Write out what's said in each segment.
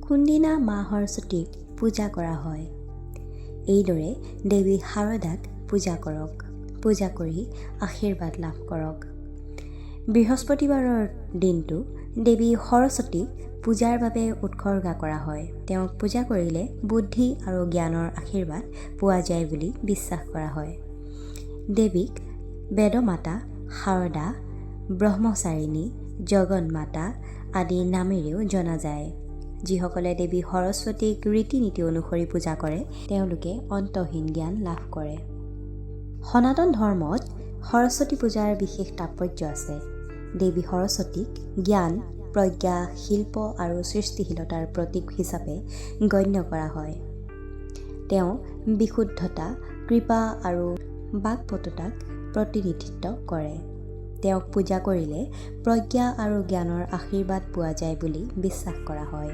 কোনদিনা মা সৰস্বতীক পূজা কৰা হয়। এইদৰে দেৱী শাৰদাক পূজা কৰক। পূজা কৰি আশীৰ্বাদ লাভ কৰক। বৃহস্পতিবাৰৰ দিনটো দেৱী সৰস্বতীক পূজাৰ বাবে উৎসৰ্গা কৰা হয়। তেওঁক পূজা কৰিলে বুদ্ধি আৰু জ্ঞানৰ আশীৰ্বাদ পোৱা যায় বুলি বিশ্বাস কৰা হয়। দেৱীক বেদমাতা, শাৰদা, ব্ৰহ্মচাৰিণী, জগন্মাতা আদি নামেৰেও জনা যায়। যিসকলে দেৱী সৰস্বতীক ৰীতি নীতি অনুসৰি পূজা কৰে তেওঁলোকে অন্তহীন জ্ঞান লাভ কৰে। সনাতন ধৰ্মত সৰস্বতী পূজাৰ বিশেষ তাৎপৰ্য আছে। দেৱী সৰস্বতীক জ্ঞান, প্ৰজ্ঞা, শিল্প আৰু সৃষ্টিশীলতাৰ প্ৰতীক হিচাপে গণ্য কৰা হয়। তেওঁ বিশুদ্ধতা, কৃপা আৰু বাকপটুতাক প্ৰতিনিধিত্ব কৰে। তেওঁক পূজা কৰিলে প্ৰজ্ঞা আৰু জ্ঞানৰ আশীৰ্বাদ পোৱা যায় বুলি বিশ্বাস কৰা হয়।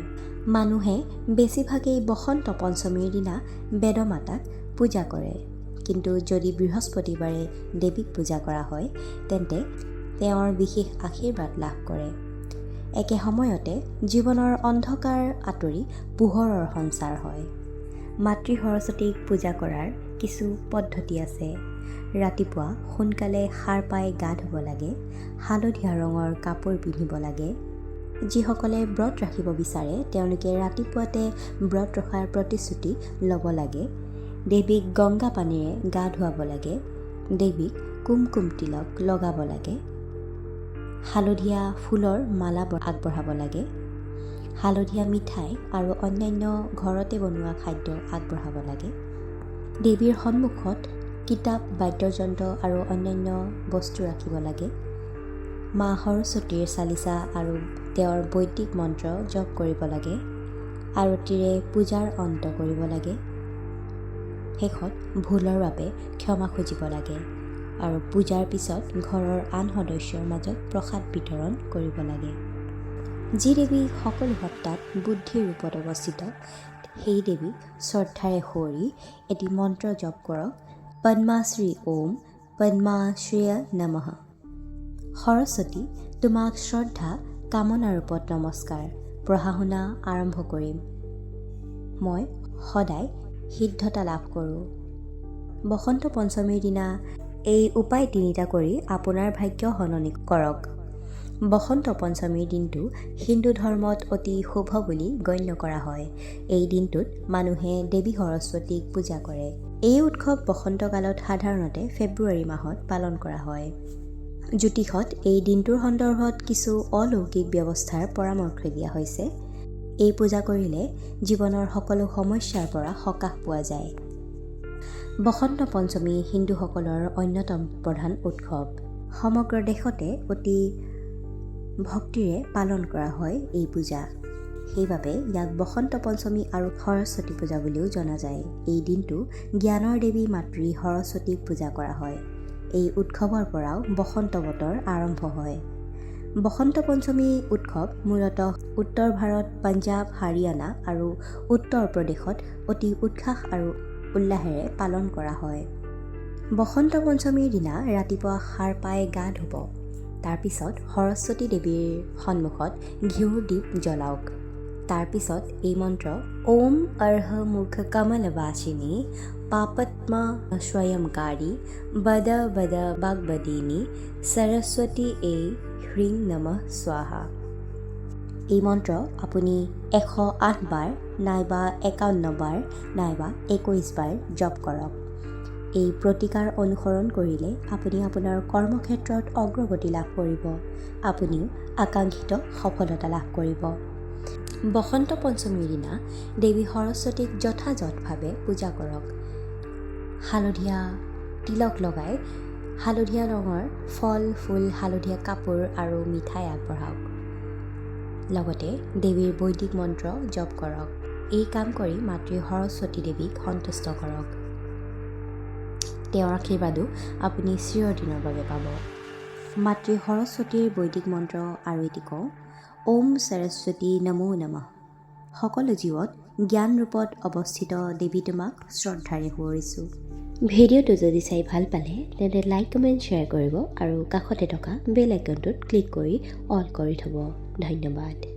মানুহে বেছিভাগেই বসন্ত পঞ্চমীৰ দিনা বেদমাতাক পূজা কৰে। কিন্তু যদি বৃহস্পতিবাৰে দেৱীক পূজা কৰা হয় তেন্তে তেওঁৰ বিশেষ আশীৰ্বাদ লাভ কৰে। একে সময়তে জীৱনৰ অন্ধকাৰ আঁতৰি পোহৰৰ সঞ্চাৰ হয়। মাতৃ সৰস্বতীক পূজা কৰাৰ কিছু পদ্ধতি আছে। ৰাতিপুৱা সোনকালে সাৰ পাই গা ধুব লাগে। হালধীয়া ৰঙৰ কাপোৰ পিন্ধিব লাগে। যিসকলে ব্ৰত ৰাখিব বিচাৰে তেওঁলোকে ৰাতিপুৱাতে ব্ৰত ৰখাৰ প্ৰতিশ্ৰুতি ল'ব লাগে। দেৱীক গংগা পানীৰে গা ধুৱাব লাগে। দেৱীক কুমকুম তিলক লগাব লাগে। হালধীয়া ফুলৰ মালা আগবঢ়াব লাগে। হালধীয়া মিঠাই আৰু অন্যান্য ঘৰতে বনোৱা খাদ্য আগবঢ়াব লাগে। দেৱীৰ সন্মুখত কিতাপ, বাদ্যযন্ত্ৰ আৰু অন্যান্য বস্তু ৰাখিব লাগে। মা সৰস্বতীৰ চালিচা আৰু তেওঁৰ বৈদিক মন্ত্ৰ জপ কৰিব লাগে। আৰতিৰে পূজাৰ অন্ত কৰিব লাগে। শেষত ভুলৰ বাবে ক্ষমা খুজিব লাগে আৰু পূজাৰ পিছত ঘৰৰ আন সদস্যৰ মাজত প্ৰসাদ বিতৰণ কৰিব লাগে। যি দেৱী সকলো সত্তাত বুদ্ধিৰ ৰূপত অৱস্থিত সেই দেৱীক শ্ৰদ্ধাৰে সুঁৱৰি এটি মন্ত্ৰ জপ কৰক। পদ্মাশ্ৰী ওম পদ্মাশ্ৰীয় নমঃ। সৰস্বতী, তোমাক শ্ৰদ্ধা কামনা ৰূপত নমস্কাৰ। পঢ়া শুনা আৰম্ভ কৰিম। মই সদায় সিদ্ধতা লাভ কৰোঁ। বসন্ত পঞ্চমীৰ দিনা এই উপায় তিনিটা কৰি আপোনাৰ ভাগ্য সলনি কৰক। বসন্ত পঞ্চমীৰ দিনটো হিন্দু ধৰ্মত অতি শুভ বুলি গণ্য কৰা হয়। এই দিনটোত মানুহে দেৱী সৰস্বতীক পূজা কৰে। এই উৎসৱ বসন্তকালত সাধাৰণতে ফেব্ৰুৱাৰী মাহত পালন কৰা হয়। জ্যোতিষত এই দিনটোৰ সন্দৰ্ভত কিছু অলৌকিক ব্যৱস্থাৰ পৰামৰ্শ দিয়া হৈছে। এই পূজা কৰিলে জীৱনৰ সকলো সমস্যাৰ পৰা সকাহ পোৱা যায়। বসন্ত পঞ্চমী হিন্দুসকলৰ অন্যতম প্ৰধান উৎসৱ। সমগ্ৰ দেশতে অতি ভক্তিৰে পালন কৰা হয় এই পূজা। সেইবাবে ইয়াক বসন্ত পঞ্চমী আৰু সৰস্বতী পূজা বুলিও জনা যায়। এই দিনটো জ্ঞানৰ দেৱী মাতৃ সৰস্বতীক পূজা কৰা হয়। এই উৎসৱৰ পৰাও বসন্ত বতৰ আৰম্ভ হয়। বসন্ত পঞ্চমী উৎসৱ মূলতঃ উত্তৰ ভাৰত, পঞ্জাৱ, হাৰিয়ানা আৰু উত্তৰ প্ৰদেশত অতি উৎসাহ আৰু উল্লাহেৰে পালন কৰা হয়। বসন্ত পঞ্চমীৰ দিনা ৰাতিপুৱা সাৰ পাই গা ধুব। তাৰপিছত সৰস্বতী দেৱীৰ সন্মুখত ঘিউৰ দীপ জ্বলাওক। তাৰপিছত এই মন্ত্ৰ ওম অৰ্হ মুখ কমলবাসিনী পাপত্মা স্বয়ংকাৰী বদ বদ বাগবদিনী সৰস্বতী এ হ্ৰীং নমঃ স্বাহা। এই মন্ত্ৰ আপুনি 108 বাৰ নাইবা 51 বাৰ নাইবা 21 বাৰ জপ কৰক। এই প্ৰতিকাৰ অনুসৰণ কৰিলে আপুনি আপোনাৰ কৰ্মক্ষেত্ৰত অগ্ৰগতি লাভ কৰিব। আপুনিও আকাংক্ষিত সফলতা লাভ কৰিব। বসন্ত পঞ্চমীৰ দিনা দেৱী সৰস্বতীক যথাযথভাৱে পূজা কৰক। হালধীয়া তিলক লগাই হালধীয়া ৰঙৰ ফল, ফুল, হালধীয়া কাপোৰ আৰু মিঠাই আগবঢ়াওক। লগতে দেৱীৰ বৈদিক মন্ত্ৰ জপ কৰক। এই কাম কৰি মাতৃ সৰস্বতী দেৱীক সন্তুষ্ট কৰক। তেওঁৰ আশীৰ্বাদো আপুনি চিৰদিনৰ বাবে পাব। মাতৃ সৰস্বতীৰ বৈদিক মন্ত্ৰ আৰু এটি কওঁ, ওম সৰস্বতী নমো নমঃ। সকলো জীৱত জ্ঞান ৰূপত অৱস্থিত দেৱী তোমাক শ্ৰদ্ধাৰে সুঁৱৰিছোঁ। ভিডিঅ'টো যদি চাই ভাল পালে তেন্তে লাইক, কমেণ্ট, শ্বেয়াৰ কৰিব আৰু কাষতে থকা বেল আইকনটোত ক্লিক কৰি অল কৰি থ'ব। ধন্যবাদ।